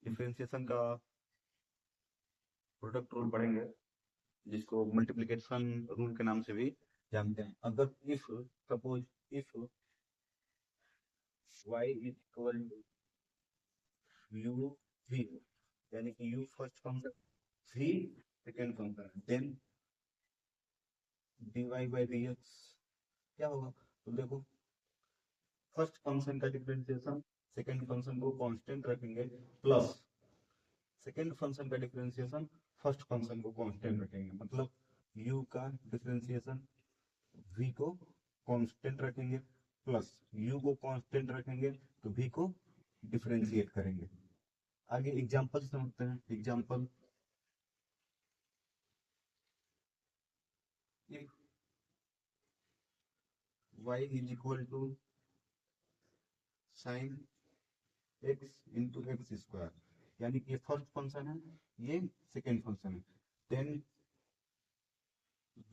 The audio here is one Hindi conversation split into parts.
डिफरेंशिएशन का प्रोडक्ट रूल पढ़ेंगे, जिसको मल्टीप्लिकेशन रूल के नाम से भी जानते हैं। अगर if suppose if y is equal to u v, यानी कि u first function v second function, then dy by dx क्या होगा? तो देखो, फर्स्ट फंक्शन का डिफरेंशिएशन सेकेंड फंक्शन को कांस्टेंट रखेंगे, प्लस सेकेंड फंक्शन का डिफरेंशिएशन फर्स्ट फंक्शन को कांस्टेंट रखेंगे। मतलब u का डिफरेंशिएशन v को कांस्टेंट रखेंगे, प्लस u को कांस्टेंट रखेंगे तो v को डिफरेंशिएट करेंगे। आगे एग्जांपल समझते हैं। Example, if y is equal to sin x into x square, यानी कि ये फर्स्ट फंक्शन है, ये सेकेंड फंक्शन है, then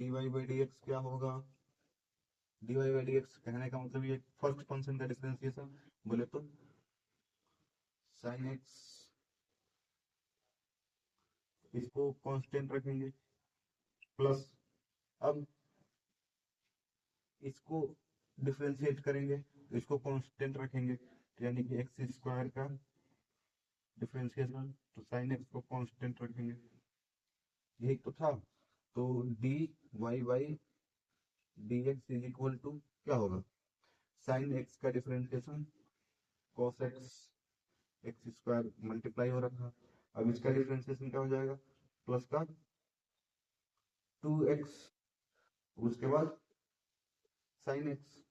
dy by d x क्या होगा? dy बाई डी एक्स कहने का मतलब ये फर्स्ट फंक्शन का डिफरेंशिएशन, बोले तो sin x, इसको कांस्टेंट रखेंगे, प्लस अब इसको डिफरेंशिएट करेंगे तो इसको कांस्टेंट रखेंगे, यानी कि एक्स स्क्वायर का डिफरेंशिएशन, तो साइन एक्स को कांस्टेंट रखेंगे। यही तो था। तो d y by d x is equal to क्या होगा? साइन एक्स का differentiation cos x, x square multiply हो रखा, अब इसका डिफरेंशिएशन क्या हो जाएगा? प्लस का 2x, उसके बाद साइन एक्स,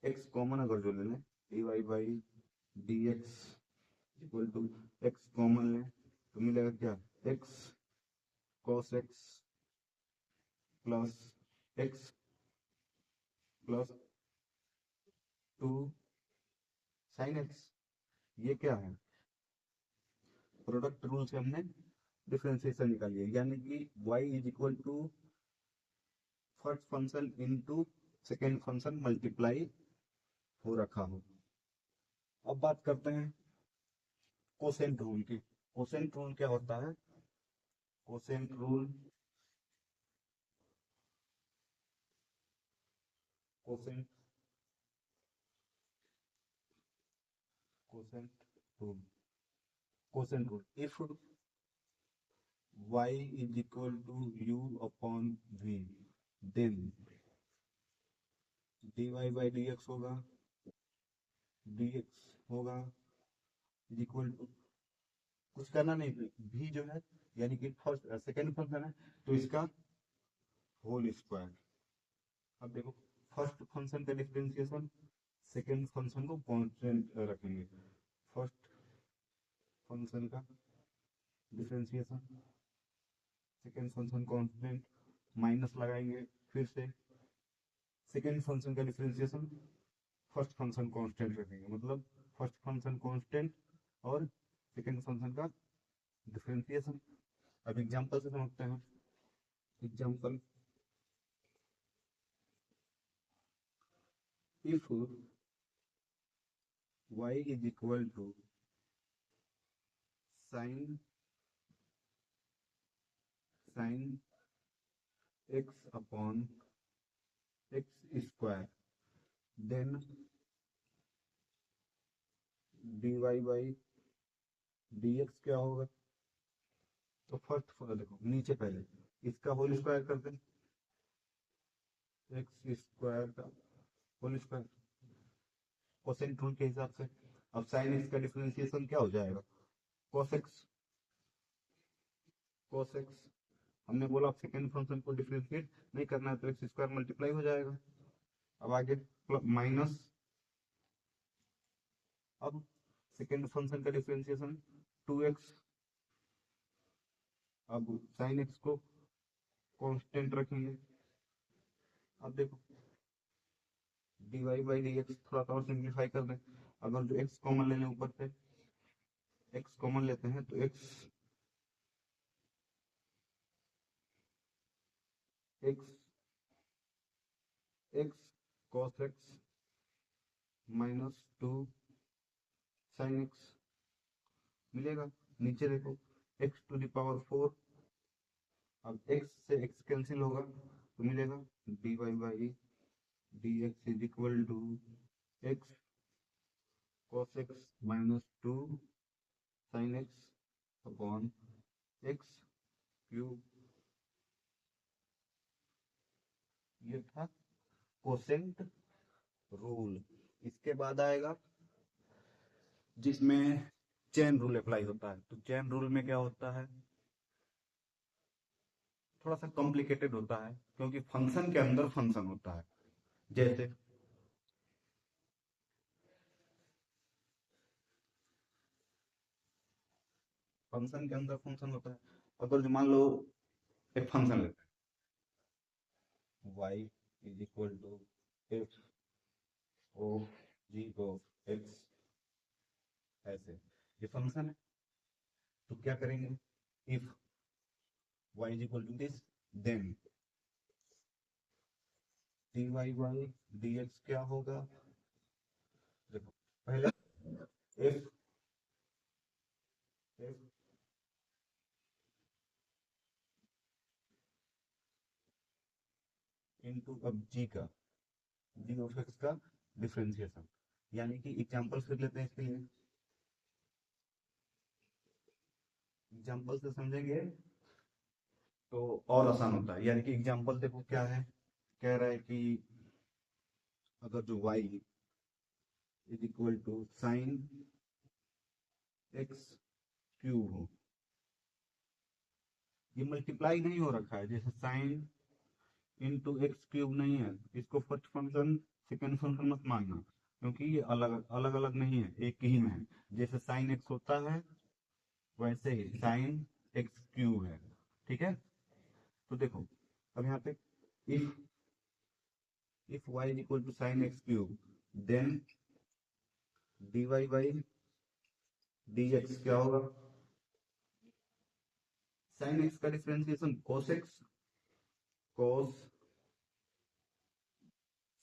एक्स कॉमन अगर जो ले लें, d y by d x equal to x common लें तो मिलेगा क्या? X cos x plus x plus 2 sine x. ये क्या है? प्रोडक्ट रूल से हमने डिफरेंशिएशन निकाली है, यानी कि y is equal to first function into second function multiply हो रखा हो। अब बात करते हैं कोसेंट रूल की। कोसेंट रूल क्या होता है? Quotient rule, quotient quotient rule, quotient rule, if y is equal to u upon v, then dy by dx होगा, dx होगा इज इक्वल टू, कुछ करना नहीं, v जो है यानी कि फर्स्ट सेकेंड फंक्शन है तो इसका होल स्क्वायर। अब देखो, फर्स्ट फंक्शन का डिफरेंशिएशन सेकेंड फंक्शन को कांस्टेंट रखेंगे, फर्स्ट फंक्शन का differentiation second function constant, minus लगाएंगे, फिर से सेकेंड फंक्शन का डिफरेंशिएशन फर्स्ट फंक्शन कांस्टेंट रखेंगे, मतलब फर्स्ट फंक्शन कांस्टेंट और सेकेंड फंक्शन का डिफरेंशिएशन। अब एग्जांपल से समझते हैं। Example, if y is equal to sin x upon x square, then dy by dx क्या होगा? तो फर्स्ट देखो नीचे, पहले इसका होल स्क्वायर कर दें, एक्स स्क्वायर का होल स्क्वायर कोसेंट रूल के हिसाब से। अब साइन एक्स का डिफरेंशिएशन क्या हो जाएगा? cos x, cos x, हमने बोला सेकेंड फंक्शन को डिफरेंशिएट नहीं करना है तो एक्स स्क्वायर मल्टीप्लाई हो जाएगा। अब आगे माइनस, अब सेकेंड फंक्शन का डिफरेंशिएशन 2x, अब साइन एक्स को कांस्टेंट रखेंगे। अब देखो dy बाई डी एक्स, थोड़ा सा और सिंप्लीफाई कर दें, अगर जो x कॉमन ले लें, ऊपर से x कॉमन लेते हैं तो x cos x minus 2 sin x मिलेगा। नीचे देखो x⁴, अब x से x कैंसिल होगा तो मिलेगा dy/dx is equal to x cos x minus 2 sin x upon x cube. ये था कोसेंट रूल। इसके बाद आएगा जिसमें चेन रूल अप्लाई होता है। तो चेन रूल में क्या होता है, थोड़ा सा कॉम्प्लिकेटेड होता है क्योंकि फंक्शन के अंदर फंक्शन होता है। जैसे फंक्शन के अंदर फंक्शन होता है, अगर जो मान लो एक फंक्शन लेते हैं y is equal to f o g of x, ऐसे ये फंक्शन है। तो क्या करेंगे, if y is equal to this then dy by dx क्या होगा। देखो पहले f इंटू अब g ऑफ x का डिफरेंशिएशन, यानी कि एग्जांपल फिर लेते हैं इसके लिए। एग्जांपल से समझेंगे तो और आसान होता है। यानी कि एग्जांपल देखो क्या है, कह रहा है कि अगर जो y is equal to sine x cube हो, ये मल्टीप्लाई नहीं हो रखा है, जैसे साइन इंटू एक्स क्यूब नहीं है, इसको फर्स्ट फंक्शन सेकंड फंक्शन मत मानना क्योंकि ये अलग अलग अलग नहीं है, एक ही में है। जैसे साइन एक्स होता है वैसे ही साइन एक्स क्यूब है, ठीक है। तो देखो अब यहाँ पे if y is equal to sine x cube then dy by dx क्या होगा, साइन एक्स का डिफरेंशिएशन cos x cos,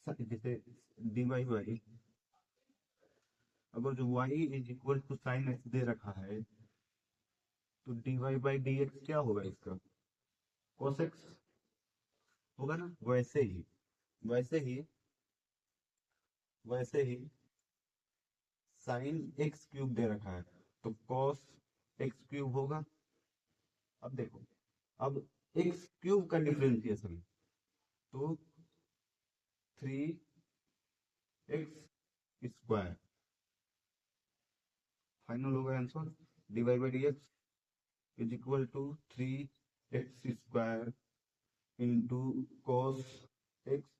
जैसे dy बाई, अगर जो y is equal to sine x दे रखा है तो dy बाई dx क्या होगा, इसका cos x होगा ना। वैसे ही साइन एक्स क्यूब दे रखा है तो cos एक्स क्यूब होगा। अब देखो, अब एक्स क्यूब का डिफरेंशिएशन तो 3x² फाइनल होगा answer, dy by dx is equal to 3x² into cos x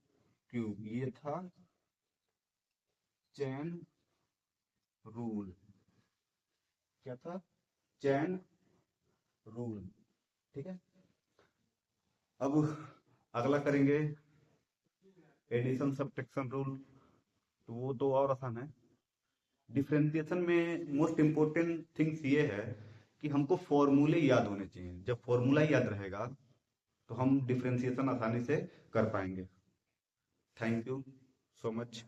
cube. ये था चैन रूल। क्या था, चैन रूल, ठीक है। अब अगला करेंगे एडिशन सब्ट्रैक्शन रूल, तो वो तो और आसान है। डिफरेंशिएशन में मोस्ट इंपोर्टेंट थिंग्स ये है कि हमको फॉर्मूले याद होने चाहिए। जब फॉर्मूला याद रहेगा तो हम डिफरेंशिएशन आसानी से कर पाएंगे। Thank you so much.